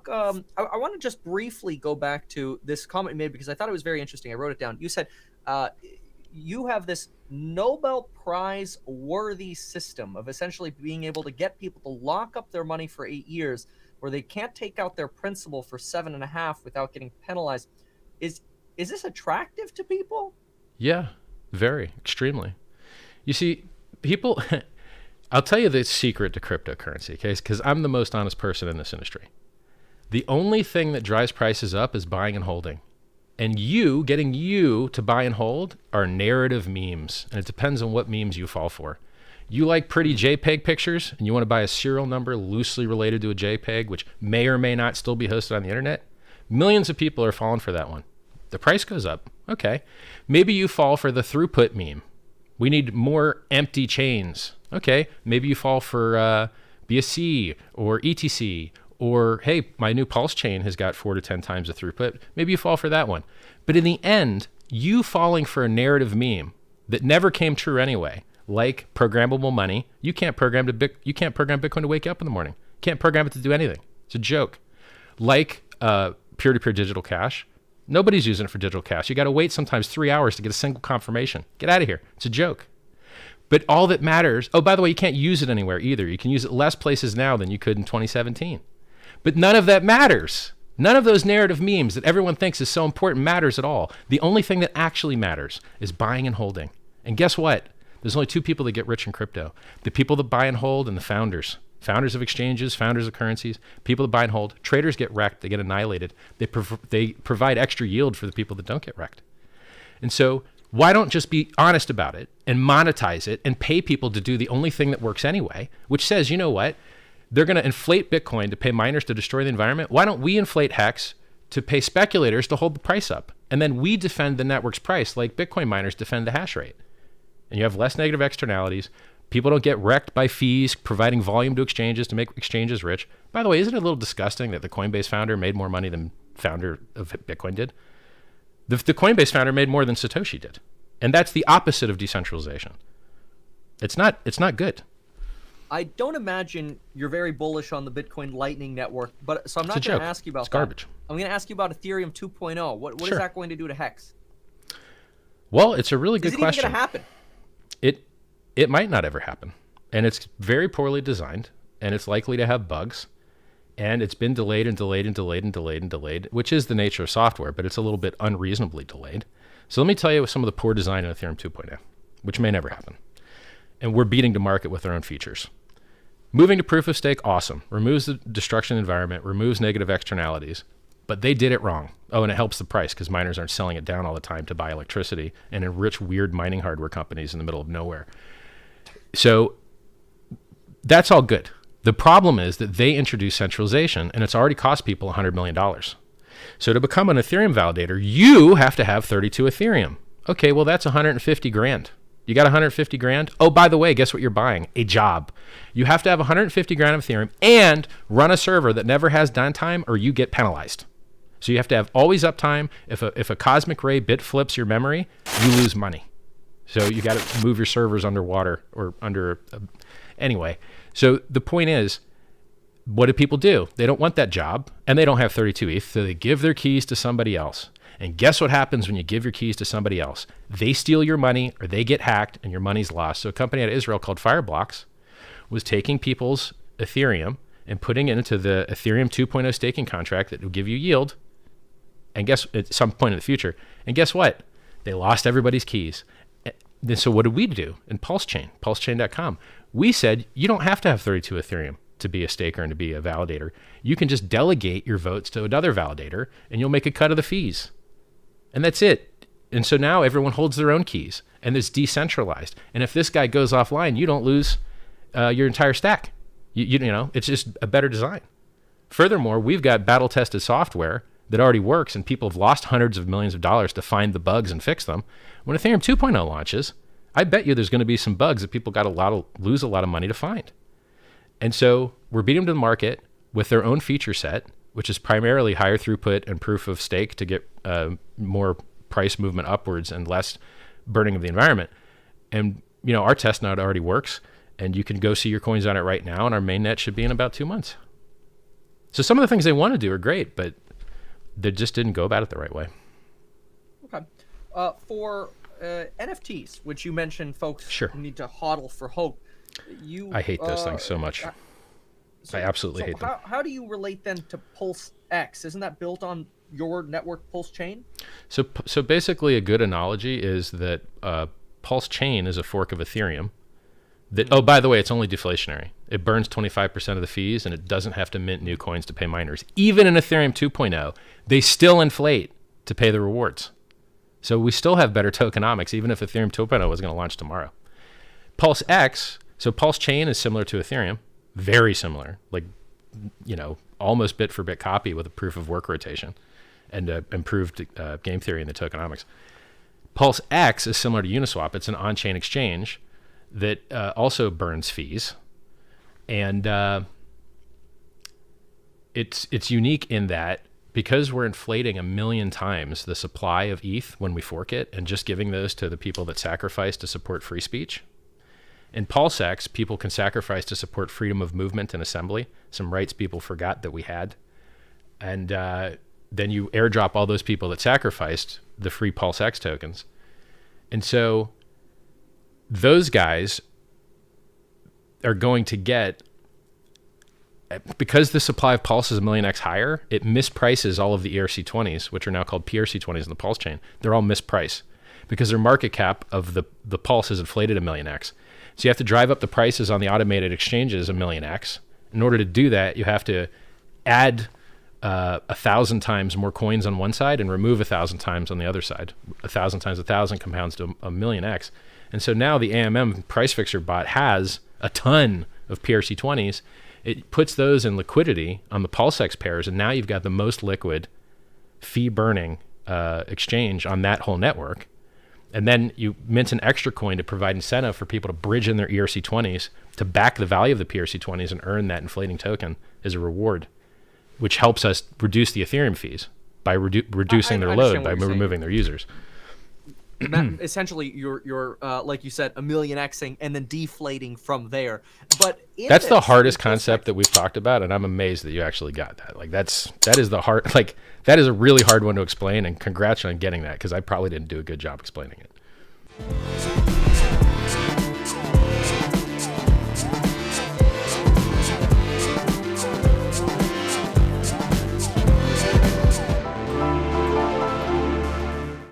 talk. I want to just briefly go back to this comment you made because I thought it was very interesting. I wrote it down. You said you have this Nobel Prize worthy system of essentially being able to get people to lock up their money for 8 years, where they can't take out their principal for 7.5 without getting penalized. Is this attractive to people? Yeah, very, extremely. You see, people, I'll tell you the secret to cryptocurrency, okay? Because I'm the most honest person in this industry. The only thing that drives prices up is buying and holding. And getting you to buy and hold are narrative memes. And it depends on what memes you fall for. You like pretty JPEG pictures and you want to buy a serial number loosely related to a JPEG, which may or may not still be hosted on the internet. Millions of people are falling for that one. The price goes up. Okay. Maybe you fall for the throughput meme. We need more empty chains. Okay. Maybe you fall for BSC or ETC. Or, hey, my new Pulsechain has got 4 to 10 times the throughput. Maybe you fall for that one. But in the end, you falling for a narrative meme that never came true anyway, like programmable money, you can't program Bitcoin to wake up in the morning. You can't program it to do anything. It's a joke. Like peer-to-peer digital cash, nobody's using it for digital cash. You got to wait sometimes 3 hours to get a single confirmation. Get out of here. It's a joke. But all that matters, oh, by the way, you can't use it anywhere either. You can use it less places now than you could in 2017. But none of that matters. None of those narrative memes that everyone thinks is so important matters at all. The only thing that actually matters is buying and holding. And guess what? There's only two people that get rich in crypto. The people that buy and hold and the founders. Founders of exchanges, founders of currencies, people that buy and hold. Traders get wrecked. They get annihilated. They provide extra yield for the people that don't get wrecked. And so why don't just be honest about it and monetize it and pay people to do the only thing that works anyway, which says, you know what? They're going to inflate Bitcoin to pay miners to destroy the environment. Why don't we inflate Hex to pay speculators to hold the price up? And then we defend the network's price like Bitcoin miners defend the hash rate. And you have less negative externalities. People don't get wrecked by fees, providing volume to exchanges to make exchanges rich. By the way, isn't it a little disgusting that the Coinbase founder made more money than founder of Bitcoin did? The Coinbase founder made more than Satoshi did. And that's the opposite of decentralization. It's not good. I don't imagine you're very bullish on the Bitcoin Lightning Network, but so I'm not going to ask you about it's garbage. I'm going to ask you about Ethereum 2.0. What Sure. is that going to do to Hex? Well, it's a really good question. Is it even going to happen? It might not ever happen. And it's very poorly designed, and it's likely to have bugs. And it's been delayed and delayed and delayed and delayed and delayed, which is the nature of software, but it's a little bit unreasonably delayed. So let me tell you some of the poor design in Ethereum 2.0, which may never happen. And we're beating to market with our own features. Moving to proof of stake, awesome. Removes the destruction environment, removes negative externalities, but they did it wrong. Oh, and it helps the price because miners aren't selling it down all the time to buy electricity and enrich weird mining hardware companies in the middle of nowhere. So that's all good. The problem is that they introduced centralization and it's already cost people $100 million. So to become an Ethereum validator, you have to have 32 Ethereum. Okay, well, that's 150 grand. You got 150 grand? Oh, by the way, guess what you're buying? A job. You have to have 150 grand of Ethereum and run a server that never has downtime or you get penalized. So you have to have always uptime. If a cosmic ray bit flips your memory, you lose money. So you got to move your servers underwater or under. Anyway, so the point is, what do people do? They don't want that job and they don't have 32 ETH, so they give their keys to somebody else. And guess what happens when you give your keys to somebody else? They steal your money or they get hacked and your money's lost. So a company out of Israel called Fireblocks was taking people's Ethereum and putting it into the Ethereum 2.0 staking contract that will give you yield. And guess at some point in the future. And guess what? They lost everybody's keys. And so what did we do in Pulsechain, pulsechain.com? We said, you don't have to have 32 Ethereum to be a staker and to be a validator. You can just delegate your votes to another validator and you'll make a cut of the fees. And that's it. And so now everyone holds their own keys and it's decentralized. And if this guy goes offline, you don't lose your entire stack. You know, it's just a better design. Furthermore, we've got battle-tested software that already works and people have lost hundreds of millions of dollars to find the bugs and fix them. When Ethereum 2.0 launches, I bet you there's going to be some bugs that people lose a lot of money to find. And so we're beating them to the market with their own feature set, which is primarily higher throughput and proof of stake to get more price movement upwards and less burning of the environment. And, you know, our test node already works and you can go see your coins on it right now and our mainnet should be in about 2 months. So some of the things they want to do are great, but they just didn't go about it the right way. Okay. For NFTs, which you mentioned, folks Sure. need to hodl for hope. I hate those things so much. I absolutely hate them. How do you relate then to PulseX? Isn't that built on your network Pulsechain? So basically, a good analogy is that Pulsechain is a fork of Ethereum. Oh, by the way, it's only deflationary. It burns 25% of the fees, and it doesn't have to mint new coins to pay miners. Even in Ethereum 2.0, they still inflate to pay the rewards. So we still have better tokenomics, even if Ethereum 2.0 was going to launch tomorrow. PulseX, so Pulsechain is similar to Ethereum, very similar, like, almost bit for bit copy with a proof of work rotation and improved game theory in the tokenomics. PulseX is similar to Uniswap. It's an on-chain exchange that also burns fees, and it's unique in that because we're inflating 1 million times the supply of ETH when we fork it and just giving those to the people that sacrifice to support free speech. In PulseX, people can sacrifice to support freedom of movement and assembly, some rights people forgot that we had. And then you airdrop all those people that sacrificed the free PulseX tokens. And so those guys are going to get, because the supply of Pulse is 1 million x higher, it misprices all of the ERC20s, which are now called PRC20s in the Pulse chain. They're all mispriced because their market cap of the Pulse is inflated 1 million x. So you have to drive up the prices on the automated exchanges 1 million x. In order to do that, you have to add 1,000 times more coins on one side and remove 1,000 times on the other side. 1,000 times 1,000 compounds to 1 million x. And so now the AMM price fixer bot has a ton of PRC20s. It puts those in liquidity on the PulseX pairs, and now you've got the most liquid fee-burning exchange on that whole network. And then you mint an extra coin to provide incentive for people to bridge in their ERC20s to back the value of the PRC20s and earn that inflating token as a reward, which helps us reduce the Ethereum fees by reducing their load by removing their users. Essentially, you're like you said, 1 million xing and then deflating from there. But that's the hardest concept that we've talked about, and I'm amazed that you actually got that. Like that is the hard, like that is a really hard one to explain. And congrats on getting that, because I probably didn't do a good job explaining it.